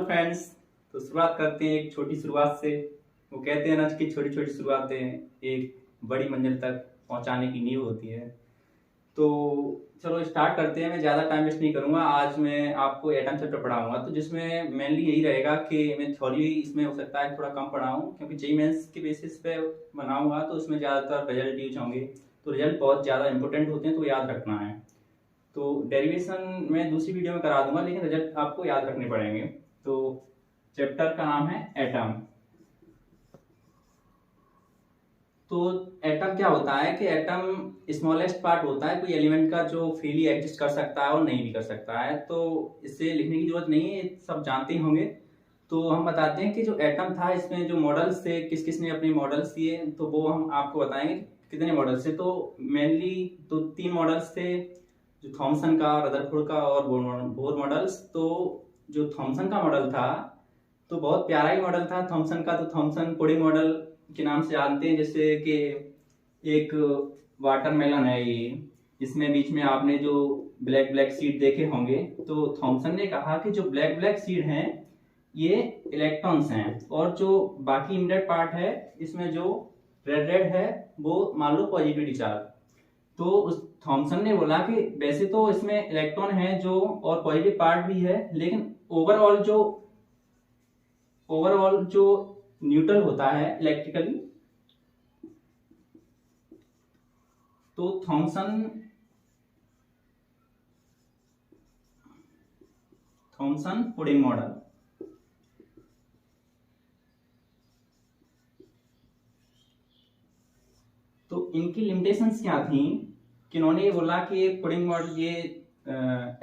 Friends, तो शुरुआत करते हैं एक छोटी शुरुआत से। वो कहते हैं ना कि छोटी छोटी शुरुआतें एक बड़ी मंजिल तक पहुंचाने की नींव होती है। तो चलो स्टार्ट करते हैं। मैं ज़्यादा टाइम वेस्ट नहीं करूंगा। आज मैं आपको एटम चैप्टर पढ़ाऊंगा, तो जिसमें मेनली यही रहेगा कि मैं थ्योरी इसमें हो सकता है थोड़ा कम पढ़ाऊँ, क्योंकि जेईई मेंस के बेसिस पे बनाऊंगा तो उसमें ज़्यादातर रिजल्ट यूज होंगे। तो रिजल्ट बहुत ज़्यादा इंपॉर्टेंट होते हैं, तो याद रखना है। तो डेरिवेशन मैं दूसरी वीडियो में करा दूंगा, लेकिन रिजल्ट आपको याद रखने पड़ेंगे। तो चैप्टर का नाम है एटम। तो एटम क्या होता है कि एटम स्मॉलेस्ट पार्ट होता है कोई एलिमेंट का जो फ्रीली एग्जिस्ट कर सकता है और नहीं भी कर सकता है। तो इससे लिखने की जरूरत नहीं है, सब जानते ही होंगे। तो हम बताते हैं कि जो एटम था, इसमें जो मॉडल्स थे, किस किस ने अपने मॉडल्स दिए, तो वो हम आपको बताएंगे कितने मॉडल्स थे। तो मेनली तो 3 मॉडल्स थे, जो थॉमसन का, रदरफोर्ड का और बोर मॉडल्स। तो जो थॉमसन का मॉडल था तो बहुत प्यारा ही मॉडल था थॉमसन का। तो थॉमसन पुडिंग मॉडल के नाम से जानते हैं। जैसे कि एक वाटरमेलन है ये, इसमें बीच में आपने जो ब्लैक ब्लैक सीड देखे होंगे। तो थॉमसन ने कहा कि जो ब्लैक ब्लैक सीड हैं ये इलेक्ट्रॉन्स हैं, और जो बाकी इमिडेट पार्ट है इसमें जो रेड रेड है वो मान लो पॉजिटिविटी चार्ज। तो उस थॉमसन ने बोला कि वैसे तो इसमें इलेक्ट्रॉन है जो, और पॉजिटिव पार्ट भी है, लेकिन ओवरऑल जो न्यूट्रल होता है इलेक्ट्रिकली, तो थॉमसन पुडिंग मॉडल। तो इनकी लिमिटेशंस क्या थी कि इन्होंने ये बोला कि ये पुडिंग मॉडल, ये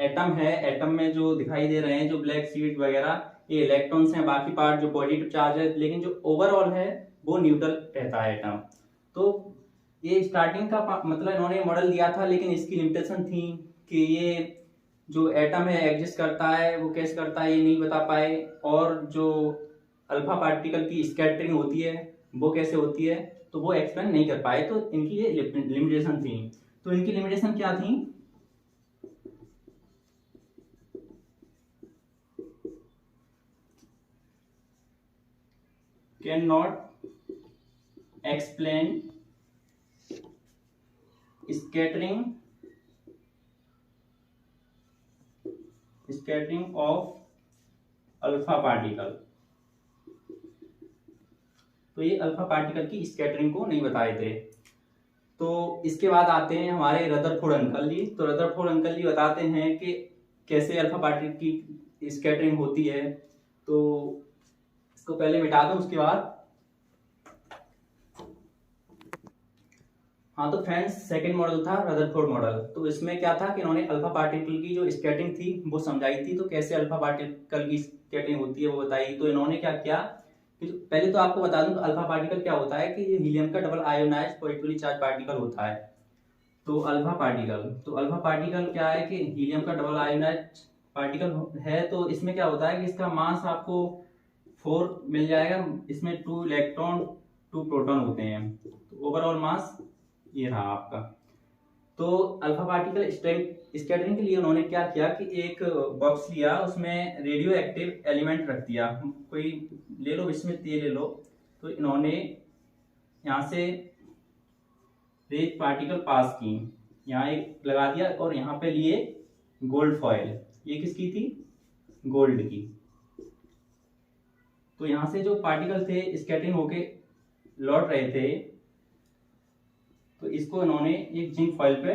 एटम है, एटम में जो दिखाई दे रहे हैं जो ब्लैक सीड वगैरह, ये इलेक्ट्रॉन्स हैं, बाकी पार्ट जो पॉजिटिव चार्ज है, लेकिन जो ओवरऑल है वो न्यूट्रल रहता है एटम। तो ये स्टार्टिंग का मतलब इन्होंने मॉडल दिया था, लेकिन इसकी लिमिटेशन थी कि ये जो एटम है एग्जिस्ट करता है वो कैसे करता है ये नहीं बता पाए, और जो अल्फा पार्टिकल की स्कैटरिंग होती है वो कैसे होती है तो वो एक्सप्लेन नहीं कर पाए। तो इनकी ये लिमिटेशन थी। तो इनकी लिमिटेशन क्या थी? Can not explain scattering of alpha particle. तो ये अल्फा पार्टिकल की स्कैटरिंग को नहीं बताए थे। तो इसके बाद आते हैं हमारे रदरफोर्ड अंकल जी। तो रदरफोर्ड अंकल जी बताते हैं कि कैसे अल्फा पार्टिकल की स्कैटरिंग होती है। तो इसको पहले मिटा दूं, उसके बाद हाँ। तो फ्रेंड्स, सेकंड मॉडल था रदरफोर्ड मॉडल। तो इसमें क्या था कि इन्होंने अल्फा पार्टिकल की जो स्कैटरिंग थी वो समझाई थी। तो कैसे अल्फा पार्टिकल की स्कैटरिंग होती है वो बताई। तो इन्होंने क्या किया कि पहले तो आपको बता दूं अल्फा पार्टिकल क्या होता है कि ये हीलियम का double ionised positively charge particle होता है। तो अल्फा पार्टिकल क्या है कि हीलियम का डबल आयोनाइज्ड पार्टिकल है। तो इसमें क्या होता है कि इसका मास आपको 4 मिल जाएगा। इसमें 2 इलेक्ट्रॉन 2 प्रोटॉन होते हैं। तो ओवरऑल मास ये रहा आपका। तो अल्फा पार्टिकल स्कैटरिंग के लिए उन्होंने क्या किया कि एक बॉक्स लिया, उसमें रेडियो एक्टिव एलिमेंट रख दिया। कोई ले लो, इसमें तेल ले लो। तो इन्होंने यहाँ से रेड पार्टिकल पास की, यहाँ एक लगा दिया, और यहाँ पे लिए गोल्ड फॉयल। ये किसकी थी? गोल्ड की। तो यहाँ से जो पार्टिकल थे स्कैटरिंग होके लौट रहे थे, तो इसको इन्होंने एक जिंक फॉइल पे,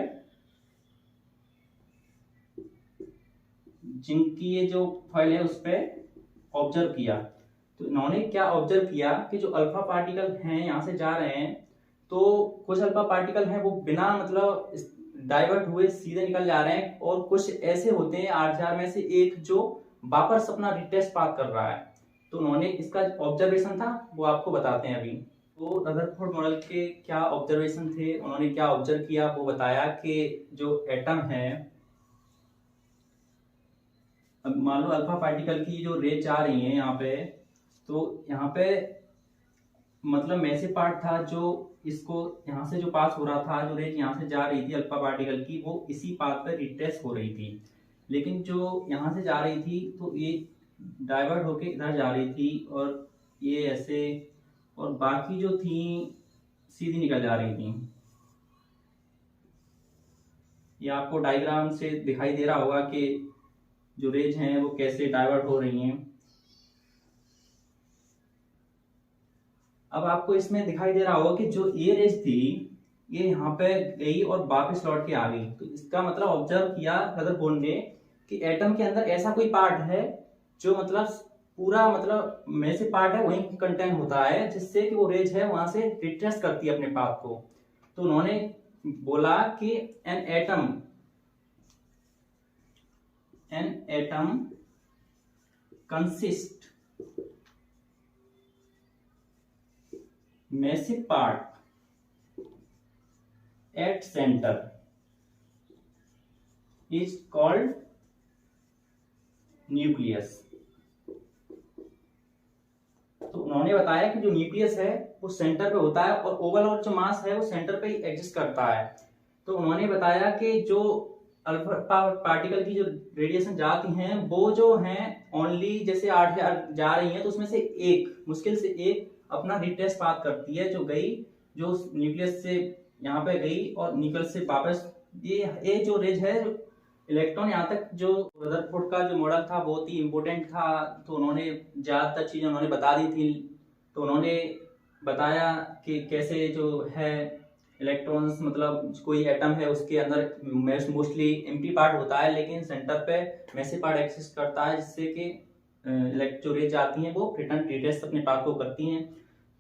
जिंक की ये जो फॉइल है उस पे ऑब्जर्व किया। तो इन्होंने क्या ऑब्जर्व किया कि जो अल्फा पार्टिकल हैं यहाँ से जा रहे हैं, तो कुछ अल्फा पार्टिकल हैं वो बिना मतलब डाइवर्ट हुए सीधे निकल जा रहे हैं, और कुछ ऐसे होते हैं 8000 में से एक जो वापस अपना रिटेस्ट पाथ कर रहा है। तो उन्होंने इसका ऑब्जर्वेशन था वो आपको बताते हैं अभी। तो रदरफोर्ड मॉडल के क्या ऑब्जर्वेशन थे, उन्होंने क्या ऑब्जर्व किया वो बताया कि जो एटम है, अब मान लो अल्फा पार्टिकल की जो रेज आ रही है यहाँ पे, तो यहाँ पे मतलब मैसिव पार्ट था जो इसको यहाँ से जो पास हो रहा था, जो रेज यहाँ से जा रही थी अल्फा पार्टिकल की, वो इसी पाथ पर रिट्रेस हो रही थी। लेकिन जो यहाँ से जा रही थी तो ये डाइवर्ट होके इधर जा रही थी और ये ऐसे, और बाकी जो थी सीधी निकल जा रही थी। ये आपको डायग्राम से दिखाई दे रहा होगा कि जो रेज हैं वो कैसे डाइवर्ट हो रही हैं। अब आपको इसमें दिखाई दे रहा होगा कि जो ये रेज थी ये यहाँ पे गई और वापस लौट के आ गई। तो इसका मतलब ऑब्जर्व किया रदरफोर्ड ने कि एटम के अंदर ऐसा कोई पार्ट है जो मतलब पूरा मतलब में से पार्ट है वही कंटेंट होता है, जिससे कि वो रेज है वहां से रिट्रेस करती है अपने पाथ को। तो उन्होंने बोला कि an atom consist massive part at center is called nucleus। तो उन्होंने बताया कि जो न्यूक्लियस है वो सेंटर पे होता है और ओवरऑल जो मास है वो सेंटर पे ही एग्जिस्ट करता है। तो उन्होंने बताया कि जो अल्फा पार्टिकल की जो रेडिएशन जाती हैं वो जो हैं ओनली जैसे 8000 जा रही हैं तो उसमें से एक, मुश्किल से एक अपना रिट्रेस पाथ करती है, जो गई जो न्यूक्लियस से यहाँ पे गई और न्यूक्लियस से वापस। ये जो रेज है इलेक्ट्रॉन, यहाँ तक जो रदरफोर्ड का जो मॉडल था बहुत ही इंपॉर्टेंट था। तो उन्होंने ज्यादातर चीजें उन्होंने बता दी थी। तो उन्होंने बताया कि कैसे जो है इलेक्ट्रॉन्स मतलब कोई एटम है उसके अंदर मोस्टली एम्प्टी पार्ट होता है लेकिन सेंटर पे मैसिव पार्ट एक्सिस्ट करता है, जिससे कि जो रेज आती हैं वो रिटर्न रिट्रेस अपने पाथ को करती हैं।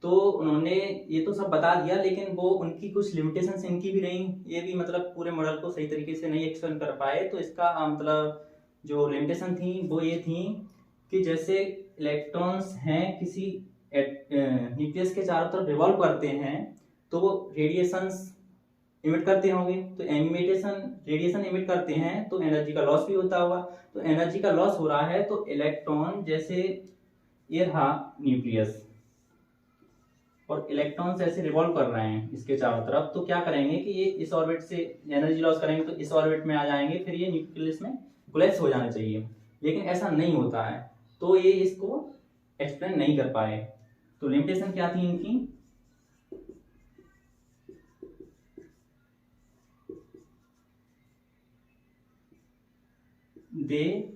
तो उन्होंने ये तो सब बता दिया लेकिन वो उनकी कुछ लिमिटेशंस इनकी भी रही। ये भी मतलब पूरे मॉडल को सही तरीके से नहीं एक्सप्लेन कर पाए। तो इसका मतलब जो लिमिटेशन थी वो ये थी कि जैसे इलेक्ट्रॉन्स हैं किसी न्यूक्लियस के चारों तरफ रिवॉल्व करते हैं तो वो रेडिएशंस इमिट करते होंगे। तो रेडिएशन इमिट करते हैं तो एनर्जी का लॉस भी होता होगा। तो एनर्जी का लॉस हो रहा है तो इलेक्ट्रॉन जैसे ये रहा न्यूक्लियस और इलेक्ट्रॉन्स ऐसे रिवॉल्व कर रहे हैं इसके चारों तरफ, तो क्या करेंगे कि ये इस ऑर्बिट से एनर्जी लॉस करेंगे तो इस ऑर्बिट में आ जाएंगे, फिर ये न्यूक्लियस में कोलैप्स हो जाना चाहिए, लेकिन ऐसा नहीं होता है। तो ये इसको एक्सप्लेन नहीं कर पाए। तो लिमिटेशन क्या थी इनकी, they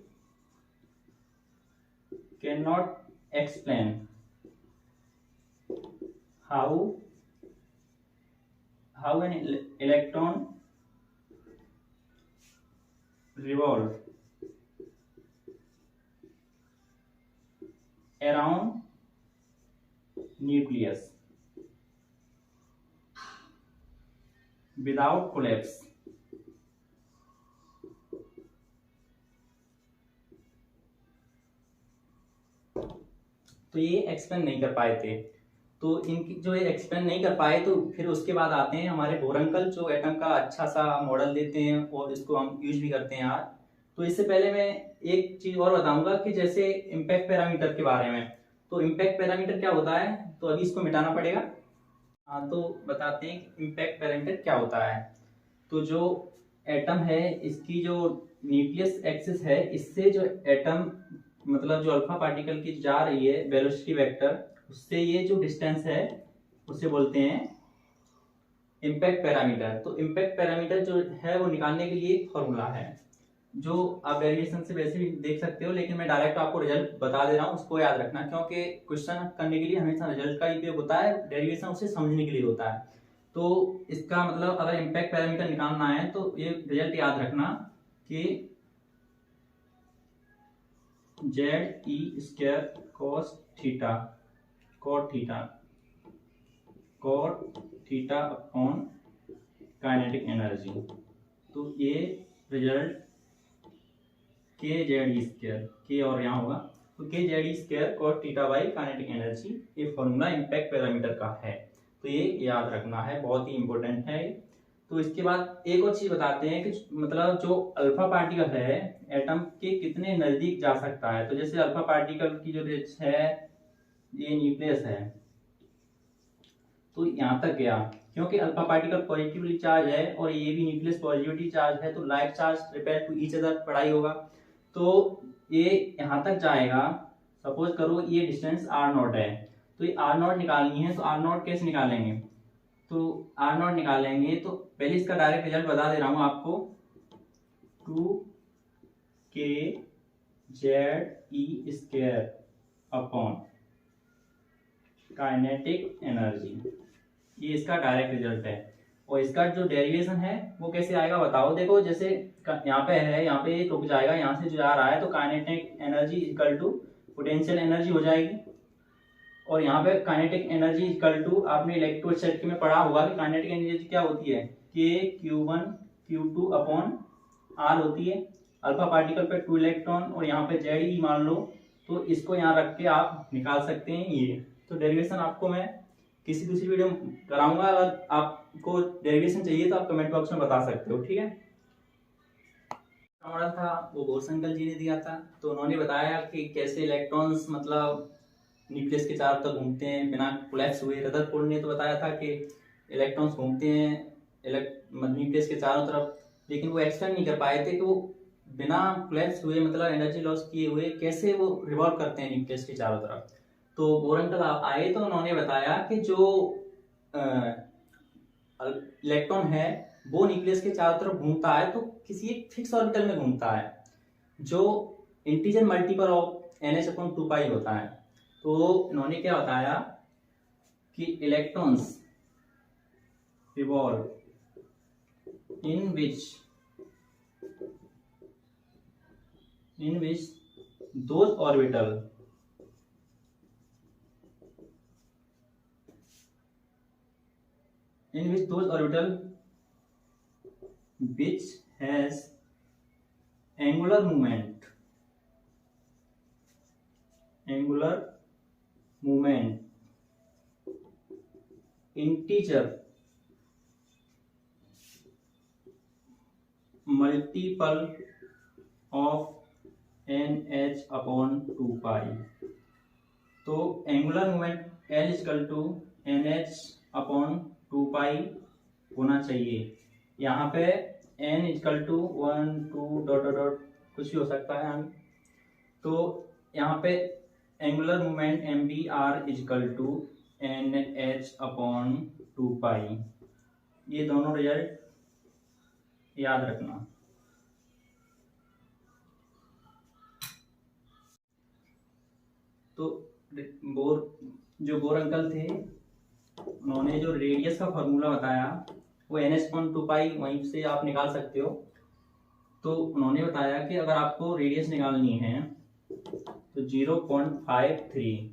cannot explain how an electron revolve around nucleus without collapse। तो ये एक्सप्लेन नहीं कर पाए थे। तो इनकी जो ये एक्सप्लेन नहीं कर पाए तो फिर उसके बाद आते हैं हमारे बोर अंकल जो एटम का अच्छा सा मॉडल देते हैं और इसको हम यूज भी करते हैं आज। तो इससे पहले मैं एक चीज और बताऊंगा कि जैसे इम्पैक्ट पैरामीटर के बारे में। तो इम्पैक्ट पैरामीटर क्या होता है, तो अभी इसको मिटाना पड़ेगा। हाँ, तो बताते हैं कि इम्पैक्ट पैरामीटर क्या होता है। तो जो एटम है इसकी जो न्यूक्लियस एक्सिस है इससे जो एटम मतलब जो अल्फा पार्टिकल की जा रही है वेलोसिटी वेक्टर, उससे ये जो डिस्टेंस है उसे बोलते हैं इम्पैक्ट पैरामीटर। तो इम्पैक्ट पैरामीटर जो है वो निकालने के लिए एक फॉर्मूला है जो आप डेरिवेशन से वैसे भी देख सकते हो, लेकिन मैं डायरेक्ट आपको रिजल्ट बता दे रहा हूँ, उसको याद रखना क्योंकि क्वेश्चन करने के लिए हमेशा रिजल्ट का उपयोग होता है, डेरिवेशन उसे समझने के लिए होता है। तो इसका मतलब अगर इम्पैक्ट पैरामीटर निकालना है तो ये रिजल्ट याद रखना कि Z e square cos theta upon kinetic energy. तो ये रिजल्ट के जेड ई स्क्वायर, के और यहाँ होगा तो के Z e square cos theta by kinetic energy, ये फॉर्मूला इम्पैक्ट पैरामीटर का है। तो ये याद रखना है, बहुत ही इंपॉर्टेंट है। तो इसके बाद एक और चीज बताते हैं कि मतलब जो अल्फा पार्टिकल है एटम के कितने नजदीक जा सकता है। तो जैसे अल्फा पार्टिकल की जो रेंज है ये न्यूक्लियस है तो यहाँ तक गया, क्योंकि अल्फा पार्टिकल पॉजिटिवली चार्ज है और ये भी न्यूक्लियस पॉजिटिवली चार्ज है तो like charge repair to each other पढ़ाई होगा। तो ये यहाँ तक जाएगा। सपोज करो ये डिस्टेंस आर नॉट है, तो ये आर नॉट निकालनी है। तो आर नॉट कैसे निकालेंगे? तो आर नॉट निकालेंगे तो पहले इसका डायरेक्ट रिजल्ट बता दे रहा हूँ आपको, 2kZe² अपॉन काइनेटिक एनर्जी, ये इसका डायरेक्ट रिजल्ट है। और इसका जो डेरिवेशन है वो कैसे आएगा बताओ। देखो जैसे यहाँ पे है, यहाँ पे रुक जाएगा, यहाँ से जो जा रहा है तो kinetic energy equal to potential energy हो जाएगी। और यहाँ पे काइनेटिक एनर्जी इक्वल टू, आपने इलेक्ट्रोस्टैटिक में पढ़ा होगा कि काइनेटिक एनर्जी क्या होती है, K(Q1 Q2 अपॉन R होती है। अल्फा पार्टिकल पे 2 इलेक्ट्रॉन और यहाँ पे Ze मान लो, तो इसको यहाँ रख के आप निकाल सकते हैं ये। तो डेरिवेशन आपको मैं किसी दूसरी वीडियो में कराऊंगा। अगर आपको डेरिवेशन चाहिए तो आप कमेंट बॉक्स में बता सकते हो, ठीक है। मॉडल था वो बोरसंकर जी ने दिया था, तो उन्होंने बताया कि कैसे इलेक्ट्रॉन्स मतलब न्यूक्लियस के चारों तरफ घूमते हैं बिना कोलैप्स हुए। रदरफोर्ड ने तो बताया था कि इलेक्ट्रॉन्स घूमते हैं न्यूक्लियस के चारों तरफ, लेकिन वो एक्सप्लेन नहीं कर पाए थे कि वो बिना कोलैप्स हुए मतलब एनर्जी लॉस किए हुए कैसे वो रिवॉल्व करते हैं न्यूक्लियस के चारों तरफ। तो बोर अंकल आए तो उन्होंने बताया कि जो इलेक्ट्रॉन है वो न्यूक्लियस के चारों तरफ घूमता है तो किसी एक फिक्स ऑर्बिटल में घूमता है जो इंटीजर मल्टीपल ऑफ NH/2π होता है। तो इन्होंने क्या बताया कि electrons revolve in which those orbital which has angular movement integer multiple of NH/2π। तो एंगुलर मूवमेंट L=NH/2π होना चाहिए। यहाँ पे N=1 2 ... कुछ भी हो सकता है। तो यहाँ पे एंगुलर मूवमेंट MBR=NH/2π। ये दोनों रिजल्ट याद रखना। तो बोर अंकल थे, उन्होंने जो रेडियस का फॉर्मूला बताया वो NH/2π, वहीं से आप निकाल सकते हो। तो उन्होंने बताया कि अगर आपको रेडियस निकालनी है तो 0.53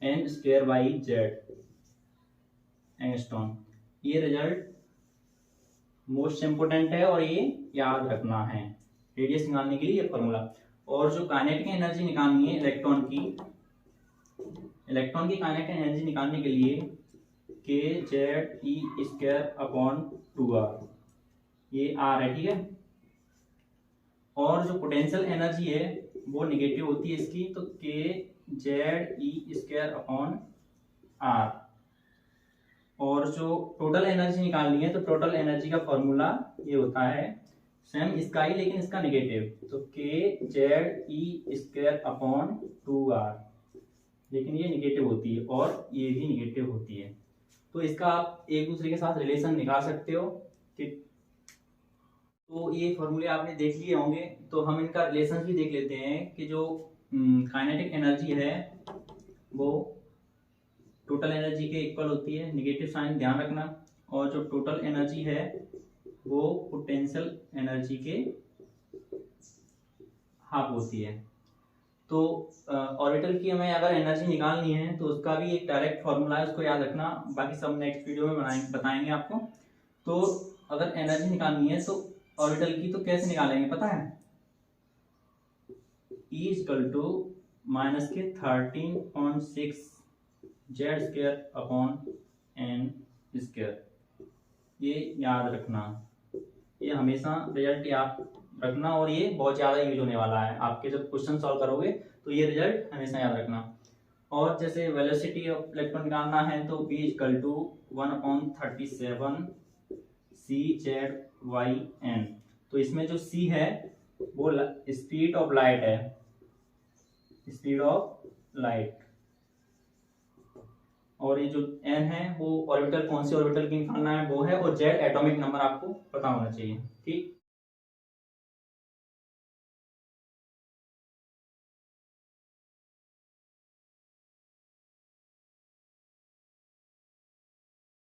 N²/Z एंगस्ट्रॉम। ये रिजल्ट मोस्ट इम्पोर्टेंट है और ये याद रखना है रेडियस निकालने के लिए ये फॉर्मूला। और जो काइनेटिक एनर्जी निकालनी है इलेक्ट्रॉन की काइनेटिक एनर्जी निकालने के लिए kZe²/2r, ये R है, ठीक है। और जो पोटेंशियल एनर्जी है वो निगेटिव होती है इसकी, तो kZe²/R। और जो टोटल एनर्जी निकालनी है तो टोटल एनर्जी का फॉर्मूला ये होता है सेम इसका ही, लेकिन इसका निगेटिव, तो kZe²/2r, लेकिन ये निगेटिव होती है और ये भी निगेटिव होती है। तो इसका आप एक दूसरे के साथ रिलेशन निकाल सकते हो, ठीक। तो ये फॉर्मूले आपने देख लिए होंगे, तो हम इनका रिलेशन भी देख लेते हैं कि जो काइनेटिक एनर्जी है वो टोटल एनर्जी के इक्वल होती है, नेगेटिव साइन ध्यान रखना। और जो टोटल एनर्जी है वो पोटेंशियल एनर्जी के हाफ होती है। तो ऑर्बिटल की हमें अगर एनर्जी निकालनी है तो उसका भी एक डायरेक्ट फॉर्मूला है, उसको याद रखना। बाकी सब नेक्स्ट वीडियो में बताएंगे आपको। तो अगर एनर्जी निकालनी है तो ऑर्बिटल की तो कैसे निकालेंगे पता है, E=-13.6 Z²/n²। ये याद रखना, ये हमेशा रिजल्ट याद रखना। और ये बहुत ज़्यादा यूज होने वाला है आपके जब क्वेश्चन सॉल्व करोगे, तो ये रिजल्ट हमेशा याद रखना। और जैसे वेलोसिटी ऑफ इलेक्ट्रॉन निकालना है तो V=1/37 CZYN। तो इसमें जो C है वो स्पीड ऑफ लाइट है, स्पीड ऑफ लाइट। और ये जो n है वो ऑर्बिटल, कौन से ऑर्बिटल की निकालना है वो है, और z एटॉमिक नंबर आपको पता होना चाहिए। ठीक।